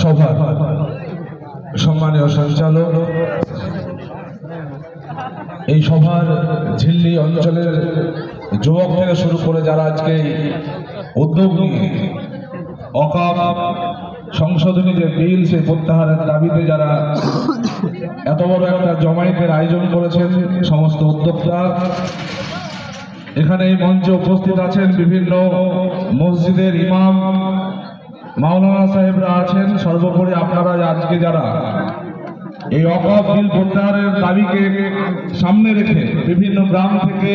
সভা সম্মানীয় সঞ্চালক, এই সভার ঝিল্লি অঞ্চলের যুবক থেকে শুরু করে যারা আজকে উদ্যোগ নিয়ে অকাপ সংশোধনী যে বিল সেই প্রত্যাহারের দাবিতে যারা এত বড় একটা জমায়েতের আয়োজন করেছেন, সমস্ত উদ্যোক্তা এখানে এই মঞ্চে উপস্থিত আছেন, বিভিন্ন মসজিদের ইমাম মাওলানা সাহেবরা আছেন, সর্বোপরি আপনারা আজকে যারা এই অকাপ বিল প্রত্যাহারের দাবিকে সামনে রেখে বিভিন্ন গ্রাম থেকে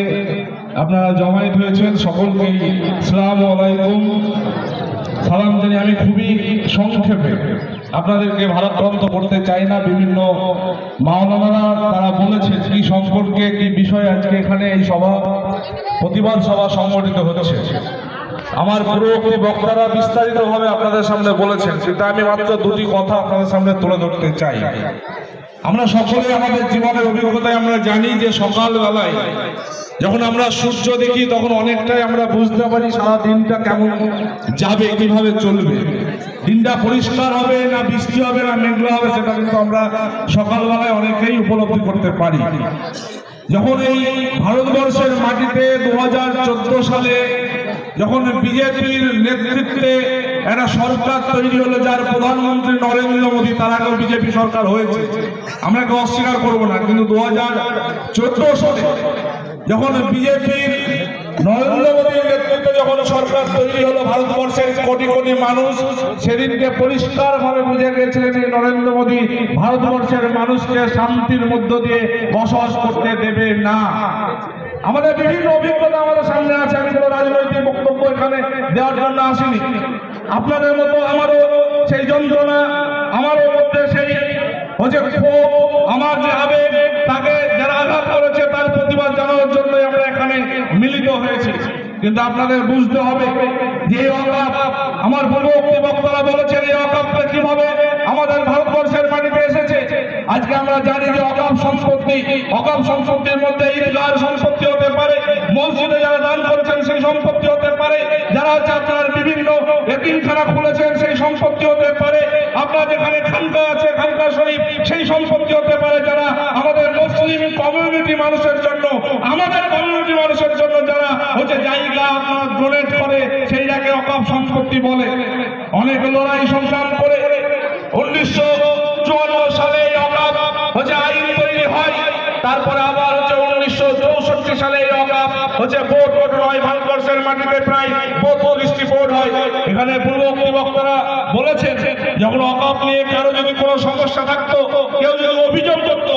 আপনারা জমায়েত হয়েছেন, সকলকে আসসালামু আলাইকুম সালাম জানিয়ে আমি খুবই সংক্ষেপে আপনাদেরকে ভারাক্রান্ত করতে চাই না। বিভিন্ন মাওলানারা তারা বলেছে কি সম্পর্কে কি বিষয় আজকে এখানে এই সভা প্রতিবাদ সভা সংগঠিত হচ্ছে। আমার পূর্ববর্তী বক্তারা বিস্তারিতভাবে আপনাদের সামনে বলেছেন, কিন্তু আমি মাত্র দুটি কথা আপনাদের সামনে তুলে ধরতে চাই। আমরা সকলে আমাদের জীবনের অভিজ্ঞতায় আমরা জানি যে সকালবেলায় যখন আমরা সূর্য দেখি তখন অনেকটাই আমরা বুঝতে পারি সারা দিনটা কেমন যাবে, কিভাবে চলবে, দিনটা পরিষ্কার হবে না বৃষ্টি হবে না মেঘলা হবে, সেটা কিন্তু আমরা সকালবেলায় অনেকেই উপলব্ধি করতে পারি। যখন এই ভারতবর্ষের মাটিতে 2014 সালে যখন বিজেপির নেতৃত্বে একটা সরকার তৈরি হলো, যার প্রধানমন্ত্রী নরেন্দ্র মোদী, তার আগেও বিজেপি সরকার হয়েছে, আমরা কেউ অস্বীকার করবো না, কিন্তু 2014 সালে যখন বিজেপির নরেন্দ্র মোদীর নেতৃত্বে যখন সরকার তৈরি হলো, ভারতবর্ষের কোটি কোটি মানুষ সেদিনকে পরিষ্কার ভাবে বুঝে গেছিলেন এই নরেন্দ্র মোদী ভারতবর্ষের মানুষকে শান্তির মধ্য দিয়ে বসবাস করতে দেবে না। আমাদের বিভিন্ন অভিজ্ঞতা আমাদের সামনে আছে, আমি কোনো রাজনৈতিক বক্তব্য এখানে দেওয়ার জন্য আসিনি। আপনাদের মতো আমারও সেই যন্ত্রণা, আমারও মধ্যে সেই হচ্ছে ক্ষোভ, আমার যে আবেগ, তাকে যারা আঘাত করেছে তার প্রতিবাদ জানানোর জন্য আমরা এখানে মিলিত হয়েছি। কিন্তু আপনাদের বুঝতে হবে যে এই অকাপ, আমার পূর্ববর্তী বক্তারা বলেছেন এই অকাপটা কিভাবে আমাদের ভারতবর্ষের মাটিতে এসেছে। আজকে আমরা জানি যে অকাপ সম্পত্তির মধ্যে ঈদগাহ সম্পত্তি হতে পারে, মসজিদে যারা দান করেছেন সেই সম্পত্তি হতে পারে, যারা হচ্ছে আপনার বিভিন্ন এতিমখানা খুলেছেন সেই সম্পত্তি হতে পারে, আপনার যেখানে খানকা আছে খানকা শরীফ সেই সম্পত্তি হতে পারে, যারা আমাদের মুসলিম কমিউনিটি মানুষের জন্য, আমাদের কমিউনিটি মানুষের জন্য যারা হচ্ছে জায়গা আপনার ডোনেট করে সেইটাকে অকাপ সম্পত্তি বলে। অনেক লড়াই সংগ্রাম করে 1954 সালে এই অকাপ হচ্ছে আইন তৈরি হয়, তারপরে আবার হচ্ছে 1964 সালে এই অকাপ হচ্ছে বোর্ড হয়, ভারতবর্ষের মাটিতে প্রায় 32টি বোর্ড হয়। এখানে পূর্ববর্তী বক্তারা বলেছেন যখন অকাপ নিয়ে কারো যদি কোনো সমস্যা থাকতো, কেউ যদি অভিযোগ করতো,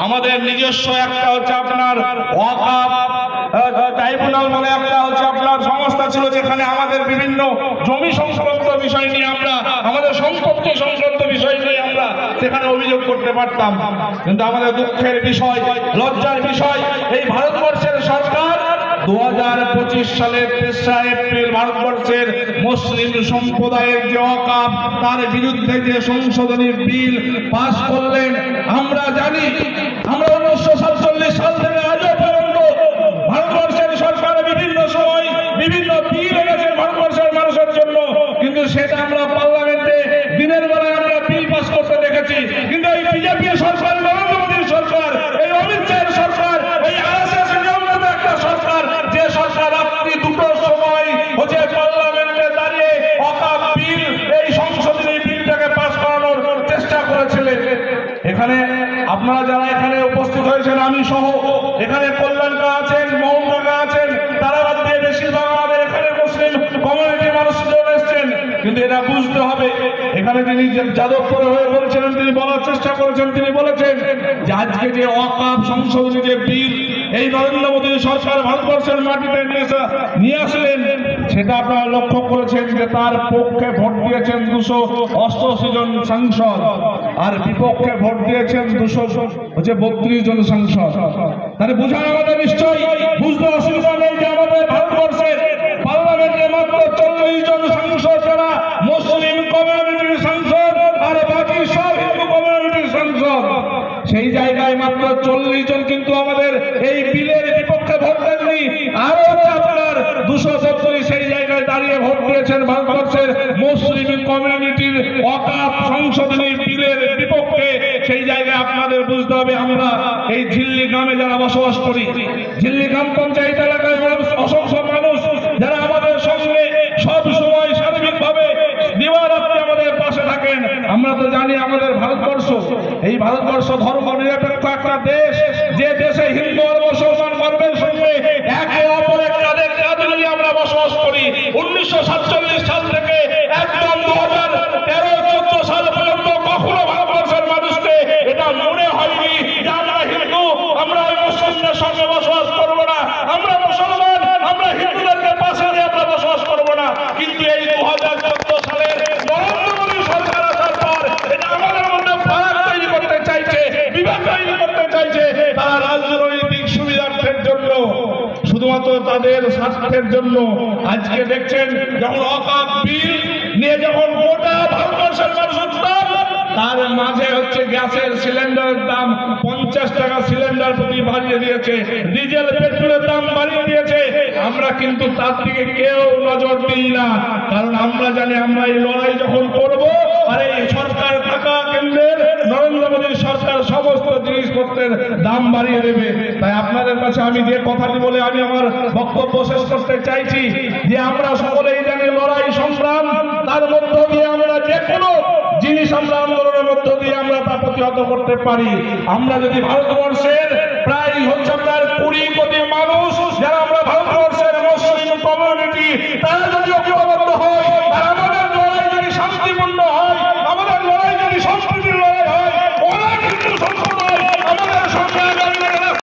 আমাদের নিজস্ব একটা হচ্ছে আপনার অকাপ ট্রাইব্যুনাল বলে একটা হচ্ছে আপনার সংস্থা ছিল, যেখানে আমাদের বিভিন্ন জমি সংক্রান্ত বিষয় নিয়ে আমরা, আমাদের সম্পত্তি সংক্রান্ত বিষয় নিয়ে আমরা সেখানে অভিযোগ করতে পারতাম। কিন্তু আমাদের দুঃখের বিষয়, লজ্জার বিষয়, এই ভারতবর্ষের সরকার 2025 সালের 3রা এপ্রিল ভারতবর্ষের মুসলিম সম্প্রদায়ের যে অকাপ তার বিরুদ্ধে যে সংশোধনী বিল পাস করলেন। আমরা জানি, আমরা 1947 সাল থেকে আজও পর্যন্ত ভারতবর্ষের সরকার বিভিন্ন সময় বিভিন্ন বিল এনেছেন ভারতবর্ষের মানুষের জন্য, কিন্তু সেটা আমরা পার্লামেন্টে দিনের বেলায় আমরা বিল পাস করতে দেখেছি। কিন্তু এই বিজেপি সরকার, নরেন্দ্র মোদীর সরকার, এই অমিত শাহের সরকার, এই RSS নিয়ন্ত্রিত একটা সরকার, যে সরকার রাত্রি 2টোর সময় হচ্ছে পার্লামেন্টে দাঁড়িয়ে অকাপ বিল, এই সংশোধনী বিলটাকে পাস করানোর চেষ্টা করেছিলেন। এখানে আপনারা যারা এখানে উপস্থিত হয়েছেন, আমি সহ, এখানে কল্যাণকা আছেন, মোহনকা আছেন, তারা বাদ দিয়ে বেশিরভাগ আমাদের এখানে মুসলিম কমিউনিটির মানুষজন এসছেন। কিন্তু এটা বুঝতে হবে, এখানে তিনি যাদবপুরে হয়ে বলছিলেন, তিনি বলার চেষ্টা করেছেন, তিনি বলেছেন যে আজকে যে অকাপ সংশোধনী যে বিল এই নরেন্দ্র মোদী সরকার ভারতবর্ষের মাটিতে নিয়ে আসলেন, সেটা আপনারা লক্ষ্য করেছেন যে তার পক্ষে ভোট দিয়েছেন 288 জন সাংসদ, আর বিপক্ষে ভোট দিয়েছেন 232 জন সাংসদ। তাহলে বোঝার আমাদের নিশ্চয়ই বুঝতে অসুবিধা নেই যে আমাদের ভারতবর্ষের পার্লামেন্টে মাত্র 40 জন সাংসদ যারা মুসলিম কমিউনিটির সাংসদ, আর বাকি সব হিন্দু কমিউনিটির সাংসদ। সেই জায়গায় মাত্র 40 জন কিন্তু আমাদের এই বিলের বিপক্ষে ভোট দেননি, আরো আপনার 270 সেই জায়গায় দাঁড়িয়ে ভোট দিয়েছেন ভারতবর্ষের মুসলিম কমিউনিটির ওয়াকফ সংশোধনী বিলের বিপক্ষে, সেই জায়গায় আপনাদের বুঝতে হবে আমরা এই ঝিল্লি গ্রামে যারা বসবাস করি, ঝিল্লি গ্রাম পঞ্চায়েত এলাকায় অসংখ্য মানুষ যারা আমাদের সঙ্গে সব সময় সার্বিকভাবে দিবারাত্রি আমাদের পাশে থাকেন। আমরা তো জানি আমাদের ভারতবর্ষ, এই ভারতবর্ষ ধর্ম নিরপেক্ষ একটা দেশ, যে দেশে হিন্দু আর মুসলমান গর্বের সঙ্গে একে অপরের কাঁধে কাঁধ মিলিয়ে আমরা বসবাস করি। 1947 সাল থেকে একদম 2013-14 সাল পর্যন্ত কখনো ভারতবর্ষের মানুষকে এটা মনে হয়নি যে আমরা হিন্দু, আমরা ওই মুসলিমদের সঙ্গে বসবাস করবো না, আমরা মুসলমান, আমরা হিন্দুদেরকে পাশে নিয়ে আমরা বসবাস করবো না। কিন্তু এই 2014 সালের নরেন্দ্র মোদী সরকার আসার পর এটা আমাদের মধ্যে ফারাক তৈরি করতে চাইছে, বিভাগ তৈরি করতে চাইছে। তারা রাজনৈতিক সুবিধার্থের জন্য, শুধুমাত্র তাদের স্বার্থের জন্য আজকে দেখছেন যখন ওয়াকফ বিল নিয়ে যখন গোটা ভারতবর্ষের মানুষ উত্তাপ, তার মাঝে হচ্ছে গ্যাসের সিলিন্ডারের দাম 50 টাকা সিলিন্ডার প্রতি বাড়িয়ে দিয়েছে, ডিজেল পেট্রোলের দাম বাড়িয়ে দিয়েছে। আমরা কিন্তু তার দিকে কেউ নজর দিই না, কারণ আমরা জানি আমরা এই লড়াই যখন করব আর এই সরকার থাকা কেন্দ্রের নরেন্দ্র মোদীর সরকার সমস্ত জিনিসপত্রের দাম বাড়িয়ে দেবে। তাই আপনাদের কাছে আমি যে কথাটি বলে আমি আমার বক্তব্য শেষ করতে চাইছি যে আমরা সকলেই জানি লড়াই সংগ্রাম, তার মধ্য দিয়ে আমরা যে কোনো জিনিস আমরা আন্দোলনের মধ্য দিয়ে আমরা তা প্রতিহত করতে পারি। আমরা যদি ভারতবর্ষের প্রায় হচ্ছে আপনার 20 কোটি